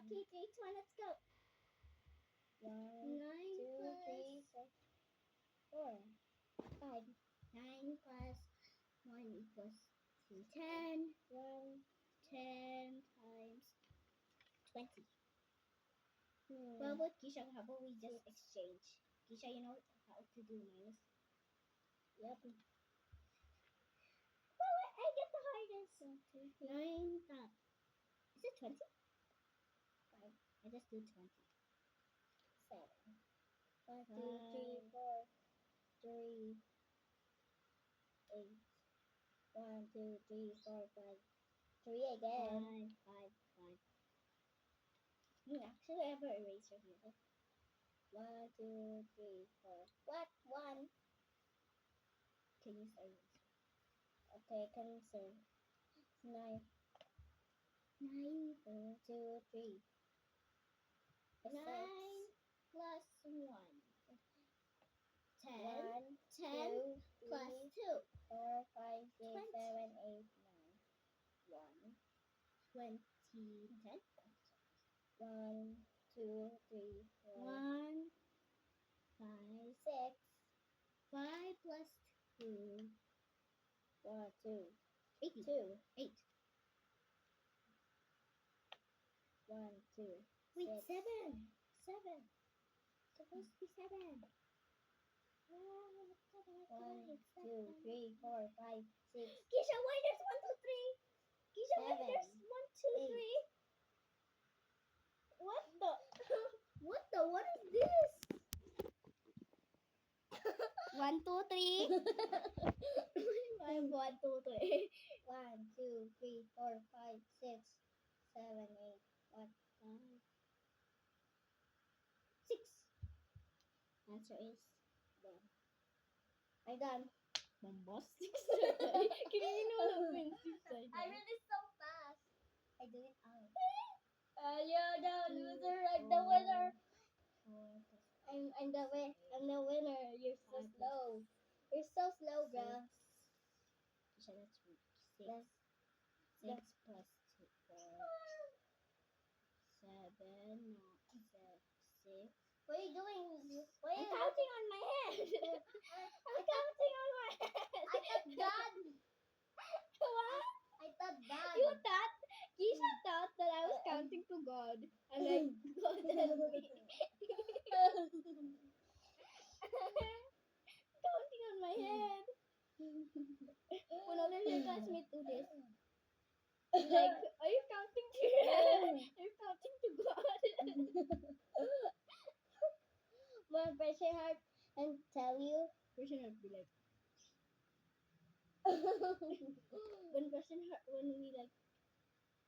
Okay, 3, 2, 1, let's go. 1, 9 2, plus 3, 4, 5. 9 plus 1 equals 10. 1. 10 times 20. Hmm. Well, what, Keisha, how about we just 6. exchange? Keisha, you know how to do minus? Yep. Well, I get the hardest. 9 times. Is it 20? 5. I just do 20. 7. 1, 2, 3, 4, 3, 8. 1, 2, 3, 4, 5. 3 again. 5, 5. Actually, I have an eraser here. 1, 2, 3, 4. What? 1. Can use eraser. Okay, cancel. 9. 9. 1, 2, 3. 9 plus 1. 10. 1, 10 2, plus 3, 2. 4, 5, 6, 20. 7, 8, 1. 20. 10. 9. 1, 2, 3, 4, 1. 5. 6. 5 plus 2. 1, 2, 80. 2. 8. 1, 2, Wait, 6. 7. 7. Supposed to be 7. 1, 2, 3, 4, 5, 6. Keisha, why there's 1, 2, 3? Keisha, why 7, there's 1, 2, 8. 3? What the? What the? What is this? 1, 2, 3. 1, 2, 3. 1, 2, 3, 4, 5, 6, 7, 8. 1, 5, 6. Answer is done. I'm done. bombastic. Kanino offensive side? I really so fast. I do it out. You're the loser. I'm the 4, winner. 4 I'm the winner. You're so 5 plus slow. You're so slow, bro. Keisha, that's 6. That's 6 plus 2, 4, 7, 6. what are you doing? I'm counting on my head. I'm counting on my head. I thought God. What? I thought God. You thought? Keisha thought that I was counting to God. And like, God help me. Counting on my head. When all of your classmates do this, I'm like, are you counting to You're counting to God. More pressure heart and tell you. Person would be like, When when we like,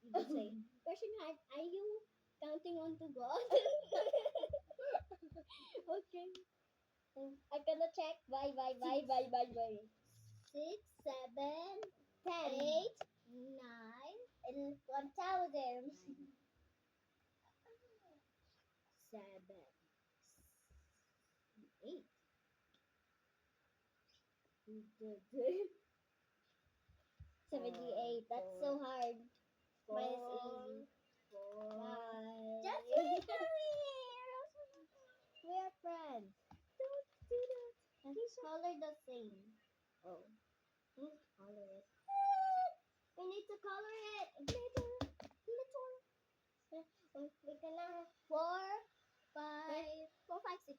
you just say, person heart, are you counting on to God? Okay. I'm gonna check. Bye. 6, 7, 10. 8, 9, And 1,000. 7, 8. 78. That's so hard. Mine is easy. 4. Bye. Just wait for me. We are friends. Don't do that. And color the same. Oh, Color it. We need to color it. little. We can 4, 5, 4, 5, 6.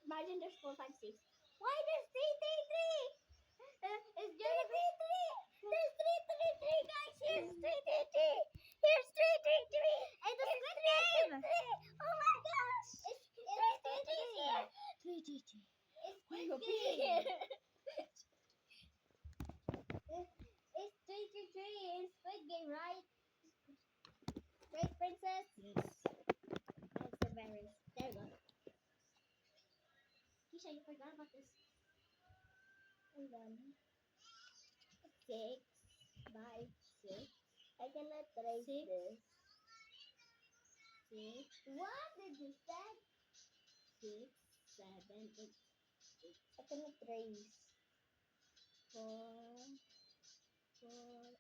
Imagine there's 4, 5, 6. Why there's 3, 3, 3? It's just 3, 3, 3. There's 3, 3, 3, guys. Here's 3, 3, 3. Here's 3, 3, 3. And the squid game. Oh my gosh. It's 3, 3, 3 here. 3, 3, 3. It's Why Squid up Game. here? It's 333 in Squid Game, right? Right, princess? Yes. That's the berries. There we go. Keisha, you forgot about this. I'm done. 6 by 6. I cannot trace 6. this. 6, What did you say? 6, 7, 8. I cannot trace. 4, 4.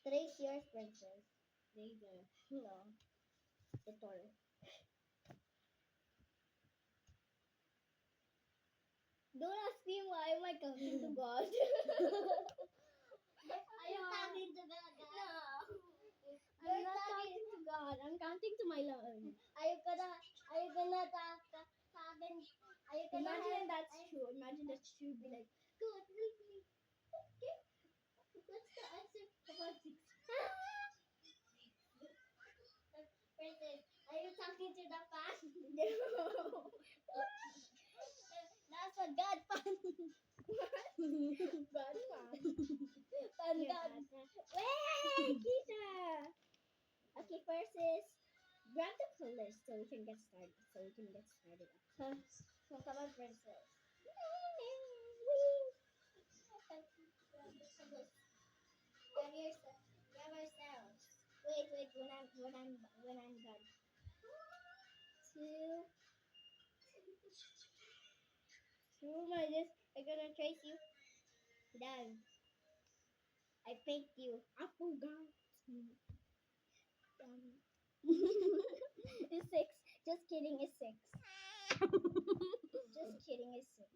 Trace yours, princess. Later. No. Ito. Don't ask me why am I counting to God. Are you talking to God? No. You're I'm not talking- counting to God. I'm counting to my Lord. Are you gonna talk? Are you gonna Imagine have- that's true. Imagine that's true. Be like, God, really? Okay. What's the answer? About 6. Princess, are you talking to the fan? no. That's a God fan. God fan. Fan Yeah, God. Wait, Keisha. Okay, first is grab the colors so we can get started. So come on, princess. Grab ourselves. Wait, when I'm done. 2. I'm gonna trace you. Done. I picked you. I forgot. It's 6. Just kidding, it's 6. Just kidding, it's 6.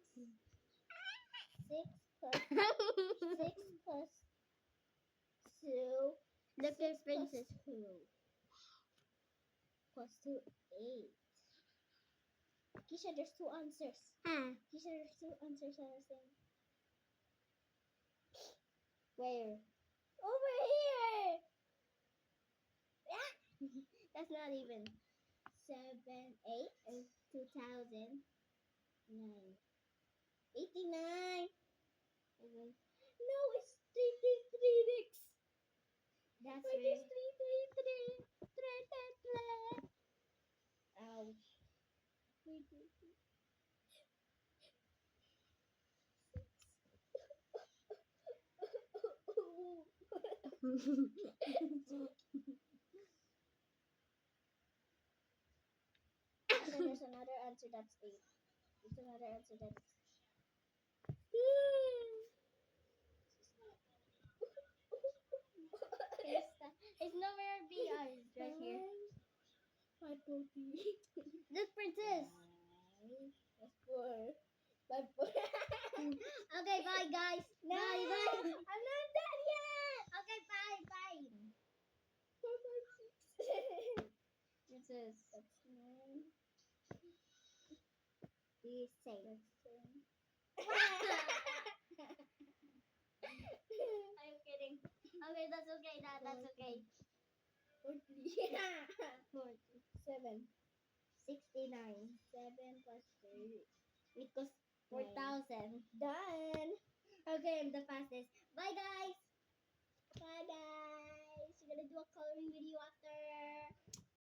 6 plus 2. Look 6 at Princess. plus 2, 8. Kisha, there's 2 answers. Huh? Kisha, there's 2 answers on the same. Where? Over here. That's not even. 7, 8, and 2000. 9. 89. No, it's 333 next. That's Why where. is 333? Ouch. 333. So there's another answer that's 8. There's another answer that's. It's nowhere beyond. It's right here. 540. Look, princess. That's 4. 540. Okay, bye, guys. No, Bye, bye. I'm not done yet. Okay, bye, bye. 4, 5, 6. Princess. That's 9. Please say. That's 10. I'm kidding. Okay, that's okay. That's okay. 40. 40. 7. 69. 7 plus 3. Because 4,000. Done. Okay, I'm the fastest. Bye, guys.